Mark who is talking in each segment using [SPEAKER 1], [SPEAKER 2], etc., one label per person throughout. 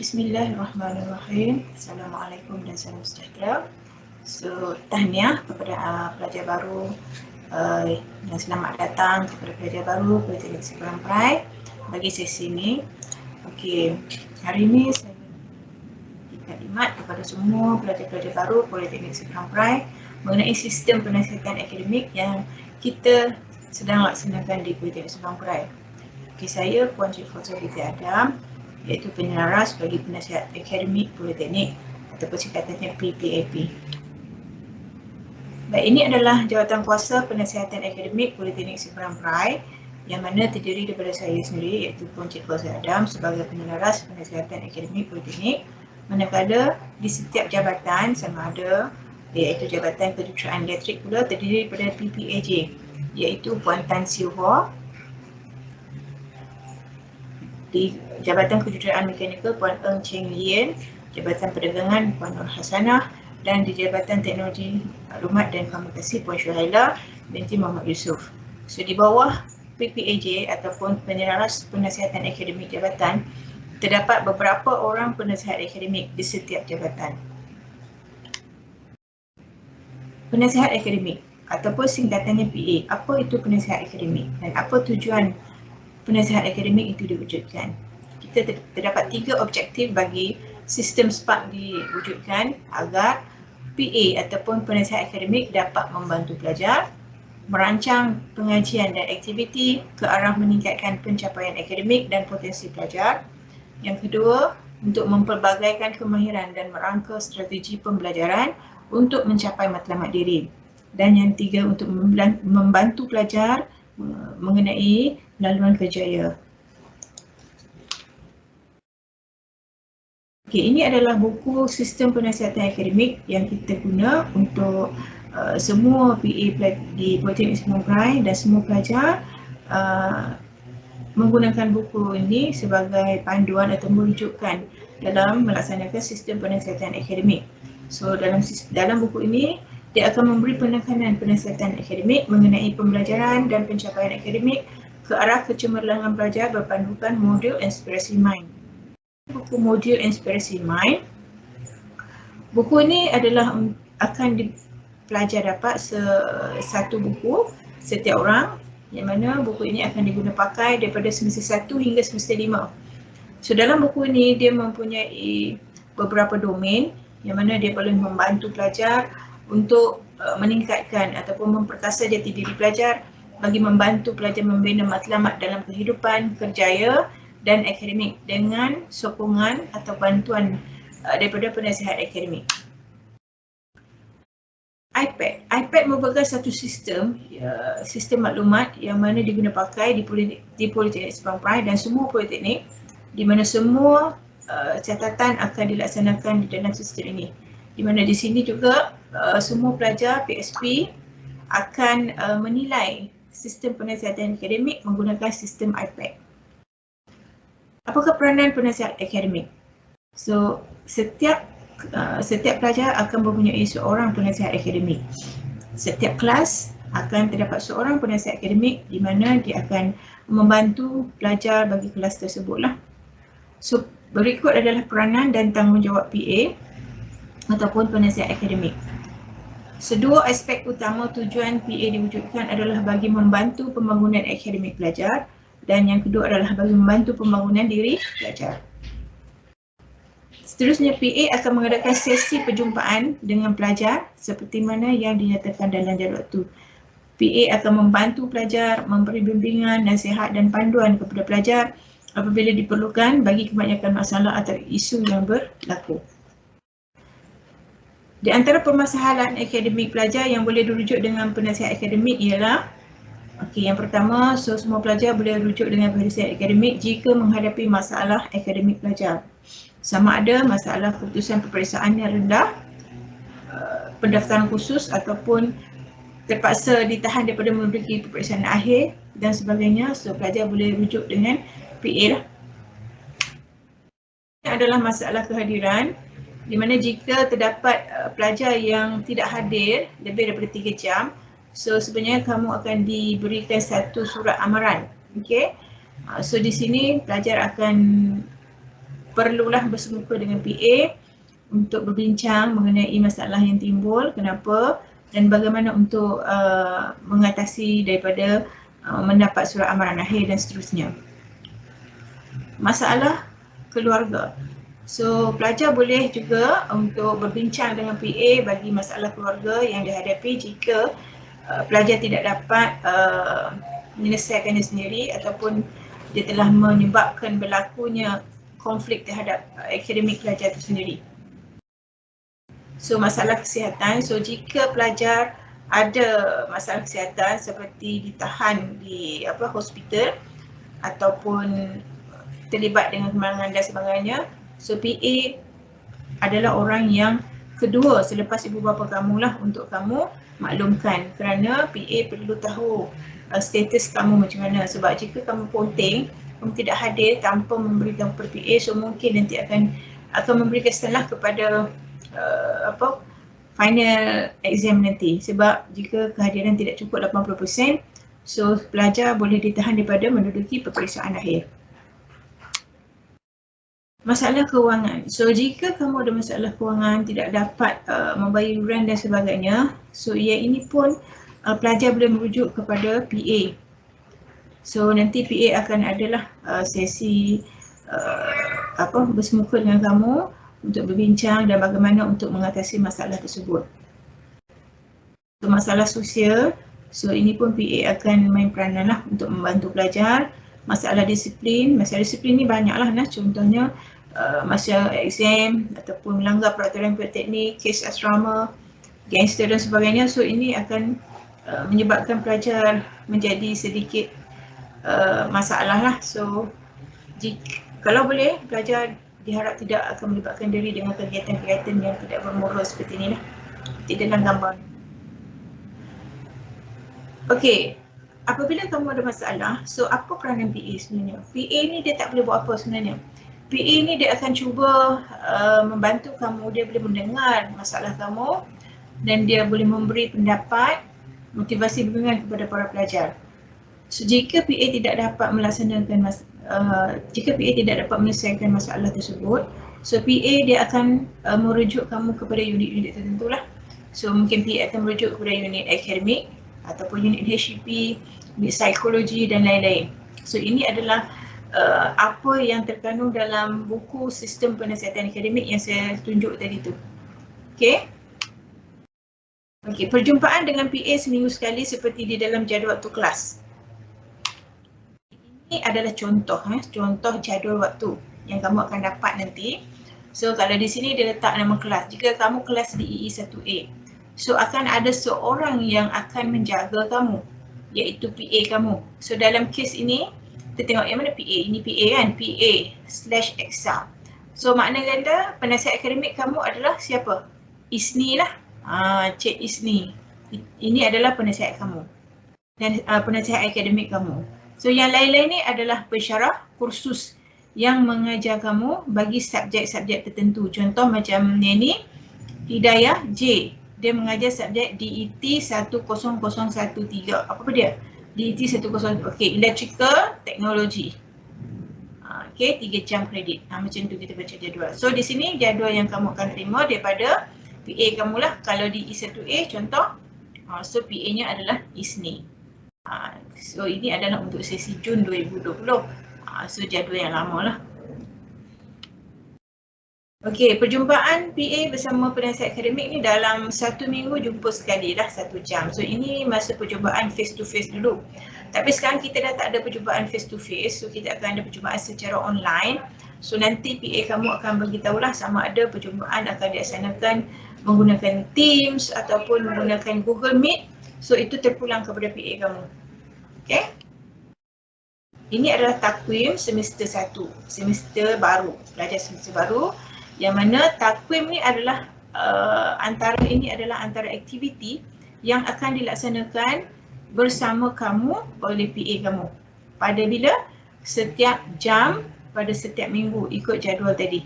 [SPEAKER 1] Bismillahirrahmanirrahim. Assalamualaikum dan salam sejahtera. So, tahniah kepada pelajar baru dan selamat datang kepada pelajar baru Politeknik Seberang Perai bagi sesi ini. Okey, hari ini saya berikan khidmat kepada semua pelajar-pelajar baru Politeknik Seberang Perai mengenai sistem penasihatan akademik yang kita sedang laksanakan di Politeknik Seberang Perai. Okey, saya Puan Cik Fauziah binti Adam, iaitu penyelaras bagi penasihat akademik Politeknik ataupun singkatannya PPAP. Baik, ini adalah jawatan kuasa penasihatan akademik Politeknik Seberang Perai yang mana terdiri daripada saya sendiri iaitu Puan Cik Fauziah Adam sebagai penyelaras penasihatan akademik Politeknik, manakala di setiap jabatan sama ada iaitu Jabatan Kejuruteraan Elektrik pula terdiri daripada PPAJ iaitu Puan Tan Siew Hoa, di Jabatan Kejuruteraan Mekanikal Puan Eng Cheng Lien, Jabatan Perdagangan Puan Nur Hasanah, dan di Jabatan Teknologi Maklumat dan Komunikasi Puan Syuhaila binti Muhammad Yusof. So di bawah PPAJ ataupun penyelaras penasihatan akademik jabatan terdapat beberapa orang penasihat akademik di setiap jabatan. Penasihat akademik ataupun singkatannya PA. Apa itu penasihat akademik dan apa tujuan penasihat akademik itu diwujudkan? Kita terdapat 3 objektif bagi sistem SPARK diwujudkan agar PA ataupun penasihat akademik dapat membantu pelajar merancang pengajian dan aktiviti ke arah meningkatkan pencapaian akademik dan potensi pelajar. Yang kedua, untuk mempelbagaikan kemahiran dan merangka strategi pembelajaran untuk mencapai matlamat diri. Dan yang tiga, untuk membantu pelajar mengenai laluan kerjaya. Okey, ini adalah buku sistem penasihatan akademik yang kita guna untuk semua PA di Politeknik Seberang Perai dan semua pelajar menggunakan buku ini sebagai panduan atau merujukan dalam melaksanakan sistem penasihatan akademik. So dalam buku ini dia akan memberi penekanan penasihatan akademik mengenai pembelajaran dan pencapaian akademik ke arah kecemerlangan pelajar berpandukan modul inspirasi mind. Buku modul inspirasi mind. Buku ini adalah akan pelajar dapat satu buku setiap orang, yang mana buku ini akan diguna pakai daripada semester 1 hingga semester 5. So dalam buku ini dia mempunyai beberapa domain yang mana dia boleh membantu pelajar untuk meningkatkan ataupun memperkasa jati diri pelajar bagi membantu pelajar membina matlamat dalam kehidupan, kerjaya dan akademik dengan sokongan atau bantuan daripada penasihat akademik. iPad merupakan satu sistem maklumat yang mana diguna pakai di Politeknik Seberang Perai dan semua politeknik, di mana semua catatan akan dilaksanakan di dalam sistem ini. Di mana di sini juga semua pelajar PSP akan menilai sistem penasihatan akademik menggunakan sistem iPad. Apakah peranan penasihat akademik? So setiap pelajar akan mempunyai seorang penasihat akademik. Setiap kelas akan terdapat seorang penasihat akademik di mana dia akan membantu pelajar bagi kelas tersebutlah. So berikut adalah peranan dan tanggungjawab PA ataupun penasihat akademik. Sedua aspek utama tujuan PA diwujudkan adalah bagi membantu pembangunan akademik pelajar dan yang kedua adalah bagi membantu pembangunan diri pelajar. Seterusnya, PA akan mengadakan sesi perjumpaan dengan pelajar seperti mana yang dinyatakan dalam jadual itu. PA akan membantu pelajar, memberi bimbingan, nasihat dan panduan kepada pelajar apabila diperlukan bagi kebanyakan masalah atau isu yang berlaku. Di antara permasalahan akademik pelajar yang boleh dirujuk dengan penasihat akademik ialah yang pertama, semua pelajar boleh rujuk dengan penasihat akademik jika menghadapi masalah akademik pelajar. Sama ada masalah keputusan peperiksaan yang rendah, pendaftaran khusus ataupun terpaksa ditahan daripada memiliki peperiksaan akhir dan sebagainya. So pelajar boleh rujuk dengan PA lah. Ini adalah masalah kehadiran, di mana jika terdapat pelajar yang tidak hadir lebih daripada 3 jam, so sebenarnya kamu akan diberikan satu surat amaran. Okay? So di sini pelajar akan perlulah bersemuka dengan PA untuk berbincang mengenai masalah yang timbul, kenapa dan bagaimana untuk mengatasi daripada mendapat surat amaran akhir dan seterusnya. Masalah keluarga. So, pelajar boleh juga untuk berbincang dengan PA bagi masalah keluarga yang dihadapi jika pelajar tidak dapat menyelesaikannya sendiri ataupun dia telah menyebabkan berlakunya konflik terhadap akademik pelajar itu sendiri. So, masalah kesihatan. So, jika pelajar ada masalah kesihatan seperti ditahan di hospital ataupun terlibat dengan kemalangan dan sebagainya, so PA adalah orang yang kedua selepas ibu bapa kamu lah untuk kamu maklumkan, kerana PA perlu tahu status kamu macam mana. Sebab jika kamu ponting, kamu tidak hadir tanpa memberitahu kepada PA, so mungkin nanti akan memberi kesanlah kepada final exam nanti. Sebab jika kehadiran tidak cukup 80%, so pelajar boleh ditahan daripada menduduki peperiksaan akhir. Masalah kewangan. So, jika kamu ada masalah kewangan, tidak dapat membayar yuran dan sebagainya, so ia ini pun pelajar boleh merujuk kepada PA. So, nanti PA akan adalah sesi bersemuka dengan kamu untuk berbincang dan bagaimana untuk mengatasi masalah tersebut. So, masalah sosial, so ini pun PA akan main peranan lah untuk membantu pelajar. Masalah disiplin ni banyaklah nah, contohnya masa exam ataupun melanggar peraturan politeknik, kes asrama, gangster dan sebagainya. So ini akan menyebabkan pelajar menjadi sedikit masalah lah. So kalau boleh, pelajar diharap tidak akan melibatkan diri dengan kegiatan-kegiatan yang tidak bermoral seperti ini lah, seperti dalam gambar. Okey, apabila kamu ada masalah, so apa peranan PA sebenarnya? PA ni dia tak boleh buat apa sebenarnya. PA ni dia akan cuba membantu kamu, dia boleh mendengar masalah kamu dan dia boleh memberi pendapat, motivasi bimbingan kepada para pelajar. So jika PA tidak dapat melaksanakan jika PA tidak dapat menyelesaikan masalah tersebut, so PA dia akan merujuk kamu kepada unit-unit tertentu lah. So mungkin PA akan merujuk kepada unit akademik ataupun unit HCP, unit psikologi dan lain-lain. So ini adalah apa yang terkandung dalam buku sistem penasihatan akademik yang saya tunjuk tadi tu. Okey. Okey, perjumpaan dengan PA seminggu sekali seperti di dalam jadual waktu kelas. Ini adalah contoh jadual waktu yang kamu akan dapat nanti. So kalau di sini dia letak nama kelas. Jika kamu kelas di EE1A, so akan ada seorang yang akan menjaga kamu, iaitu PA kamu. So dalam kes ini, kita tengok yang mana PA. Ini PA kan, PA/EXA. So makna ganda penasihat akademik kamu adalah siapa? ISNI lah, Cik ISNI. Ini adalah penasihat kamu dan penasihat akademik kamu. So yang lain-lain ni adalah pensyarah kursus yang mengajar kamu bagi subjek-subjek tertentu. Contoh macam ni, Hidayah J. Dia mengajar subjek DET 10013. Apa dia? DET 10, okey, electrical technology. Okey, 3 jam kredit. Macam tu kita baca jadual. So di sini jadual yang kamu akan terima daripada PA kamu lah. Kalau di E1A contoh, so PA-nya adalah ISNI. So ini adalah untuk sesi Jun 2020. So jadual yang lama lah. Okey, perjumpaan PA bersama penasihat akademik ni dalam 1 minggu jumpa sekali lah, 1 jam. So ini masa perjumpaan face to face dulu. Tapi sekarang kita dah tak ada perjumpaan face to face, so kita akan ada perjumpaan secara online. So nanti PA kamu akan beritahulah sama ada perjumpaan akan dilaksanakan menggunakan Teams ataupun menggunakan Google Meet. So itu terpulang kepada PA kamu. Okey. Ini adalah takwim semester 1, semester baru, pelajar semester baru. Yang mana takwim ni adalah antara aktiviti yang akan dilaksanakan bersama kamu oleh PA kamu. Pada bila? Setiap jam pada setiap minggu ikut jadual tadi.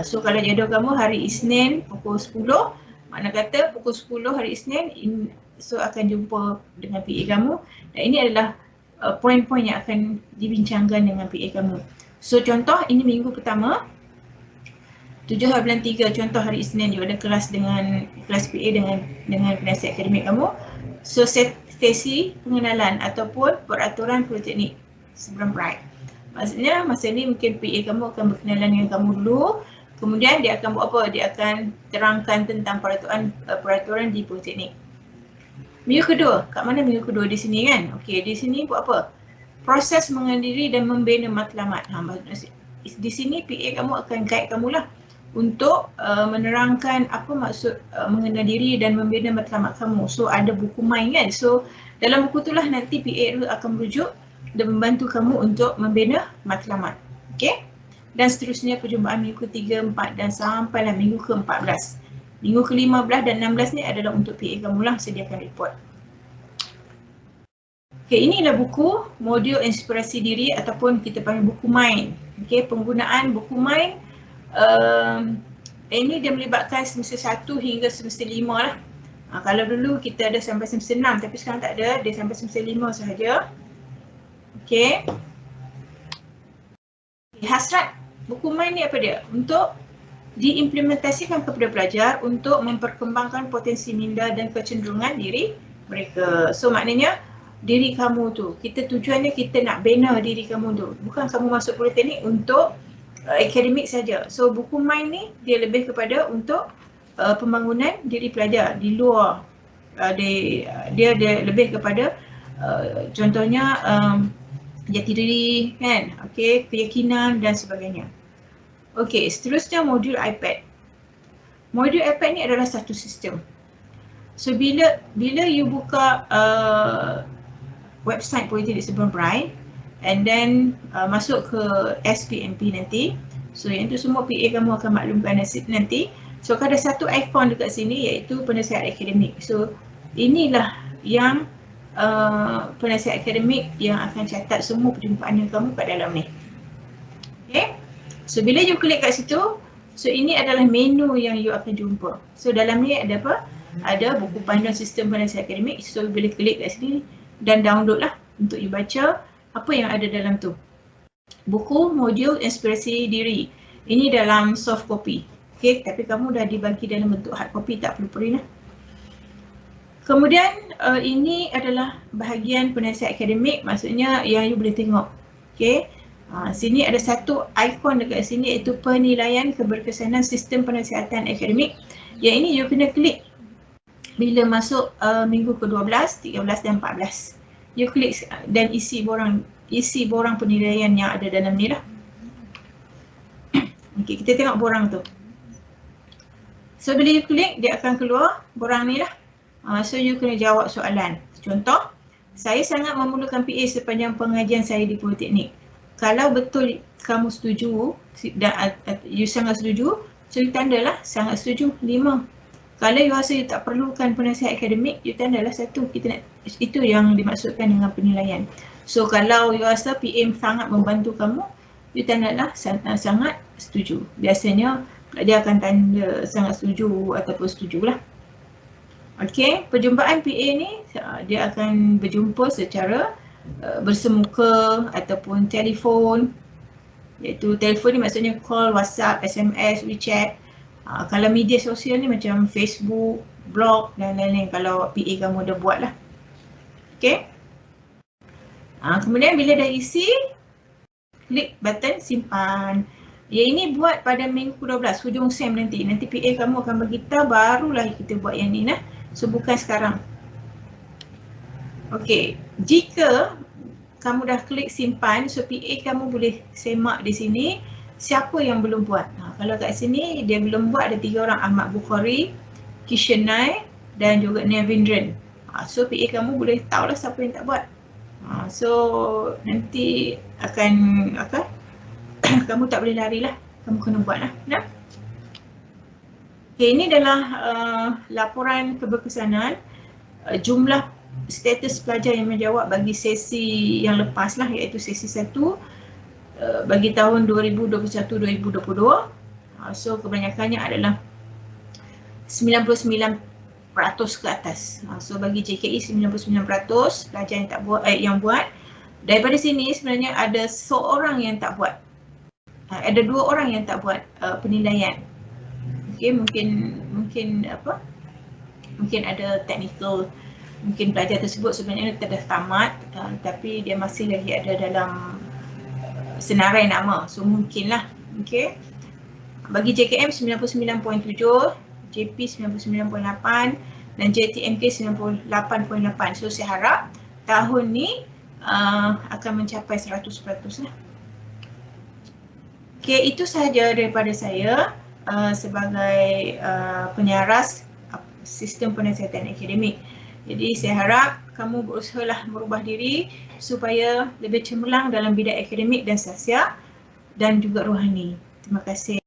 [SPEAKER 1] So kalau jadual kamu hari Isnin pukul 10, makna kata pukul 10 hari Isnin, so akan jumpa dengan PA kamu. Dan ini adalah poin-poin yang akan dibincangkan dengan PA kamu. So contoh ini minggu pertama. 7/3 contoh hari Isnin you ada kelas PA dengan penasihat akademik kamu. So sesi pengenalan ataupun peraturan politeknik sebelum Pride. Maksudnya masa ni mungkin PA kamu akan berkenalan dengan kamu dulu. Kemudian dia akan buat apa? Dia akan terangkan tentang peraturan di politeknik. Minggu kedua, kat mana minggu kedua di sini kan? Okey, di sini buat apa? Proses mengendiri dan membina matlamat. Di sini PA kamu akan guide kamu lah untuk menerangkan apa maksud mengenal diri dan membina matlamat kamu. So ada buku main kan? So dalam buku itulah nanti PA itu akan merujuk dan membantu kamu untuk membina matlamat. Okey? Dan seterusnya perjumpaan minggu ke-3, 4 dan sampailah minggu ke-14. Minggu ke-15 dan 16 ni adalah untuk PA kamu lah sediakan report. Okey, inilah buku modul inspirasi diri ataupun kita panggil buku main. Okey, penggunaan buku main ini dia melibatkan semester 1 hingga semester 5 lah. Kalau dulu kita ada sampai semester 6 tapi sekarang tak ada, dia sampai semester 5 sahaja. Okey. Hasrat buku main ni apa dia? Untuk diimplementasikan kepada pelajar untuk memperkembangkan potensi minda dan kecenderungan diri mereka. So maknanya diri kamu tu, kita tujuannya kita nak bina diri kamu tu. Bukan kamu masuk politeknik untuk akademik saja. So buku main ni dia lebih kepada untuk pembangunan diri pelajar di luar. Dia lebih kepada contohnya jati diri kan, okey, keyakinan dan sebagainya. Okey, seterusnya modul iPad. Modul iPad ni adalah satu sistem. So bila you buka website Politeknik Sebelum Pride and then masuk ke SPMP nanti, so yang tu semua PA kamu akan maklumkan nanti. So ada satu ikon dekat sini iaitu penasihat akademik. So inilah yang penasihat akademik yang akan catat semua perjumpaan kamu kat dalam ni. Okay. So bila you klik kat situ, so ini adalah menu yang you akan jumpa. So dalam ni ada apa? Ada buku panduan sistem penasihat akademik. So you boleh klik kat sini dan download lah untuk you baca apa yang ada dalam tu. Buku modul inspirasi diri. Ini dalam soft copy. Okay, tapi kamu dah dibagi dalam bentuk hard copy, tak perlu print lah. Kemudian ini adalah bahagian penasihat akademik, maksudnya yang you boleh tengok. Okay. Sini ada satu ikon dekat sini iaitu penilaian keberkesanan sistem penasihatan akademik. Yang ini you kena klik bila masuk minggu ke-12, 13 dan 14. You klik dan isi borang penilaian yang ada dalam ni lah. Okey, kita tengok borang tu. So bila you klik dia akan keluar borang ni lah. So you kena jawab soalan. Contoh, saya sangat memerlukan PA sepanjang pengajian saya di Politeknik. Kalau betul kamu setuju dan you sangat setuju, so you tandalah sangat setuju 5. Kalau you rasa you tak perlukan penasihat akademik, you tandalah 1. Itu yang dimaksudkan dengan penilaian. So kalau you rasa PM sangat membantu kamu, you tandalah sangat setuju. Biasanya dia akan tanda sangat setuju ataupun setuju lah. Okey, perjumpaan PA ni dia akan berjumpa secara bersemuka ataupun telefon. Iaitu telefon ni maksudnya call, WhatsApp, SMS, WeChat. Kalau media sosial ni macam Facebook, blog dan lain-lain kalau PA kamu dah buat lah. Okey. Kemudian bila dah isi, klik button simpan. Yang ini buat pada minggu ke-12, hujung SEM nanti. Nanti PA kamu akan beritahu barulah kita buat yang ni nah. So bukan sekarang. Okey, jika kamu dah klik simpan, so PA kamu boleh semak di sini siapa yang belum buat. Kalau kat sini dia belum buat ada 3 orang, Ahmad Bukhari, Kishanai dan juga Nevindran. So PA kamu boleh tahulah siapa yang tak buat. So nanti akan kamu tak boleh larilah, kamu kena buatlah. Nah. Okay, ini adalah laporan keberkesanan jumlah status pelajar yang menjawab bagi sesi yang lepas lah, iaitu sesi 1 bagi tahun 2021-2022. So kebanyakannya adalah 99% ke atas. So bagi JKE 99% pelajar yang tak buat yang buat. Daripada sini sebenarnya ada seorang yang tak buat. Ada 2 orang yang tak buat penilaian. Okay, mungkin ada technical, mungkin pelajar tersebut sebenarnya dah tamat, tapi dia masih lagi ada dalam senarai nama, so mungkinlah. Okay, bagi JKM 99.7, JP 99.8 dan JTMK 98.8. So saya harap tahun ni akan mencapai 100% lah. Okay, itu sahaja daripada saya sebagai penyaras sistem penasihatan akademik. Jadi saya harap kamu berusahalah merubah diri supaya lebih cemerlang dalam bidang akademik dan sosial dan juga rohani. Terima kasih.